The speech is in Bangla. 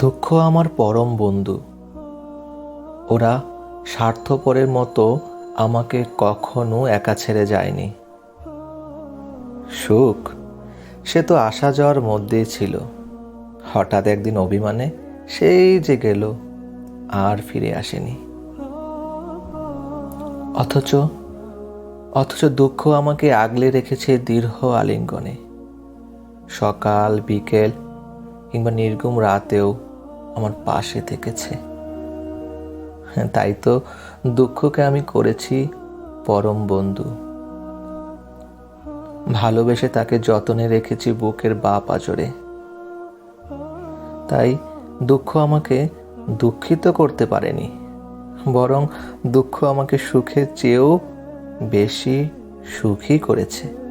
দুঃখ আমার পরম বন্ধু। ওরা স্বার্থপরের মতো আমাকে কখনো একা ছেড়ে যায়নি। সুখ সে তো আসা যাওয়ার মধ্যেই ছিল। হঠাৎ একদিন অভিমানে সেই যে গেল, আর ফিরে আসেনি। অথচ অথচ দুঃখ আমাকে আগলে রেখেছে দীর্ঘ আলিঙ্গনে। সকাল বিকেল কিংবা নির্ঘুম রাতেও আমার পাশে থেকেছে। তাই তো দুঃখকে আমি করেছি পরম বন্ধু। ভালোবেসে তাকে যতনে রেখেছি বুকের বাঁ পাঁজরে। তাই দুঃখ আমাকে দুঃখিত করতে পারেনি, বরং দুঃখ আমাকে সুখের চেয়েও বেশি সুখী করেছে।